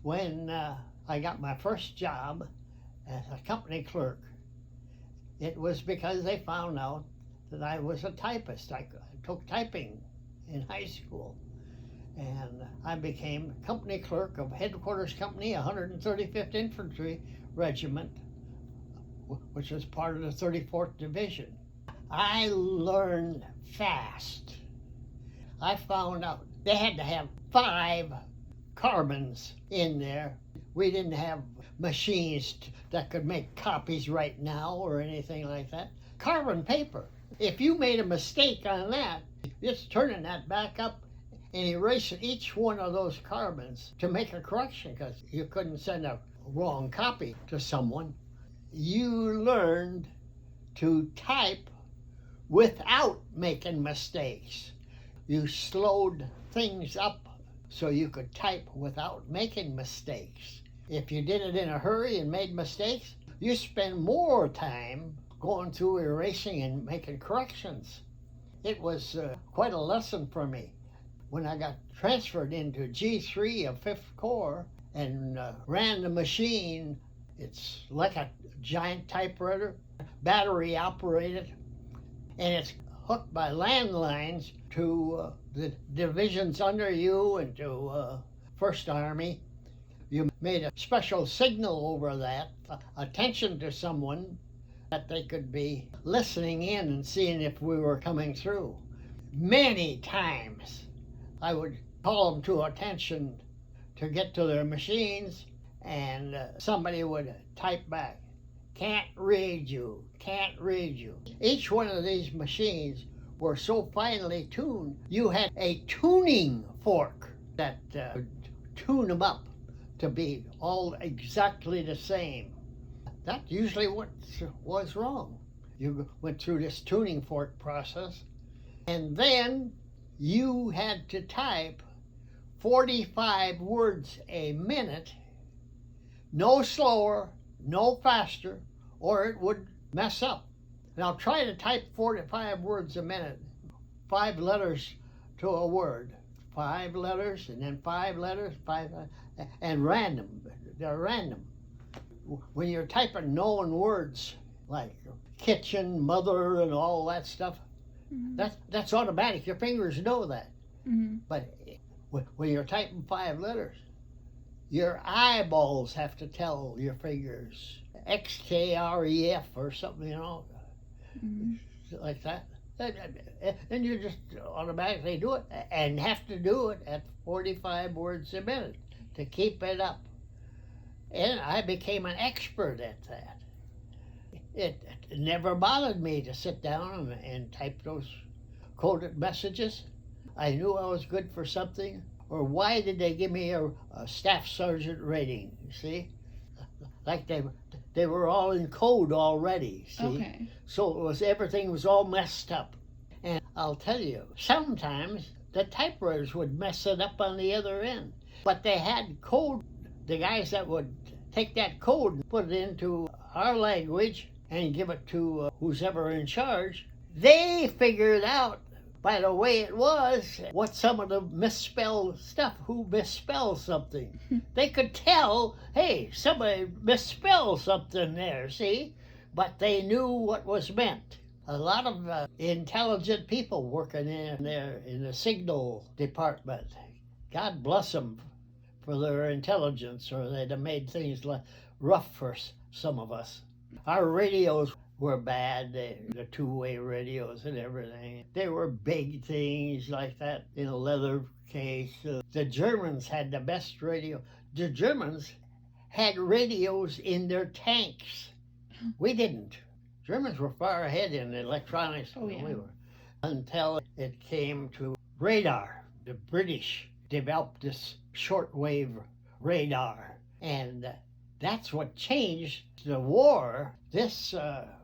When I got my first job as a company clerk, it was because they found out that I was a typist. I took typing in high school. And I became company clerk of Headquarters Company, 135th Infantry Regiment, which was part of the 34th Division. I learned fast. I found out they had to have 5 carbons in there. We didn't have machines that could make copies right now or anything like that. Carbon paper. If you made a mistake on that, just turning that back up and erasing each one of those carbons to make a correction, because you couldn't send a wrong copy to someone. You learned to type without making mistakes. You slowed things up so you could type without making mistakes. If you did it in a hurry and made mistakes, you spend more time going through erasing and making corrections. It was quite a lesson for me. When I got transferred into G3 of 5th Corps and ran the machine, it's like a giant typewriter, battery operated, and it's hooked by landlines to the divisions under you and to 1st Army. You made a special signal over that, attention to someone, that they could be listening in and seeing if we were coming through. Many times I would call them to attention to get to their machines, and somebody would type back, "Can't read you, can't read you." Each one of these machines were so finely tuned, you had a tuning fork that would tune them up to be all exactly the same. That's usually what was wrong. You went through this tuning fork process, and then you had to type 45 words a minute, no slower, no faster, or it would mess up. Now try to type 45 words a minute, 5 letters to a word, 5 letters and then 5 letters, 5, and random. They're random. When you're typing known words like kitchen, mother, and all that stuff, that's automatic. Your fingers know that. But when you're typing 5 letters, your eyeballs have to tell your fingers XKREF or something, like that. And you just automatically do it and have to do it at 45 words a minute to keep it up. And I became an expert at that. It never bothered me to sit down and type those coded messages. I knew I was good for something. Or why did they give me a staff sergeant rating, you see? Like they were all in code already, see? Okay. So everything was all messed up. And I'll tell you, sometimes the typewriters would mess it up on the other end. But they had code. The guys that would take that code and put it into our language and give it to who's ever in charge, they figured out by the way it was what some of the misspelled stuff, who misspelled something. They could tell, hey, somebody misspelled something there, see? But they knew what was meant. A lot of intelligent people working in there in the signal department. God bless them for their intelligence, or they'd have made things rough for some of us. Our radios were bad, the two-way radios and everything. They were big things like that in a leather case. The Germans had the best radio. The Germans had radios in their tanks. We didn't. Germans were far ahead in electronics than we were. Until it came to radar. The British developed this shortwave radar, and that's what changed the war. This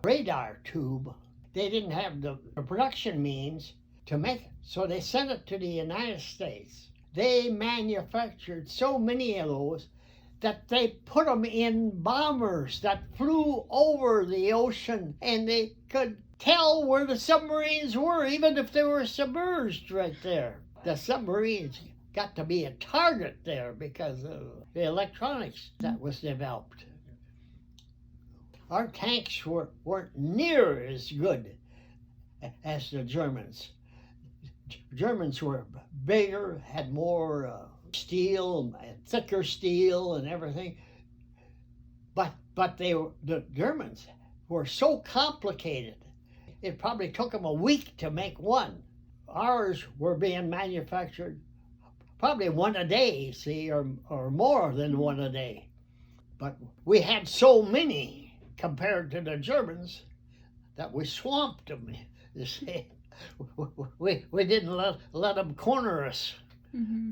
radar tube, they didn't have the production means to make it, so they sent it to the United States. They manufactured so many of those that they put them in bombers that flew over the ocean, and they could tell where the submarines were, even if they were submerged right there. The submarines got to be a target there because of the electronics that was developed. Our tanks weren't near as good as the Germans. Germans were bigger, had more steel, thicker steel and everything. But the Germans were so complicated. It probably took them a week to make one. Ours were being manufactured probably one a day, see, or more than one a day. But we had so many compared to the Germans that we swamped them, you see. We didn't let them corner us. Mm-hmm.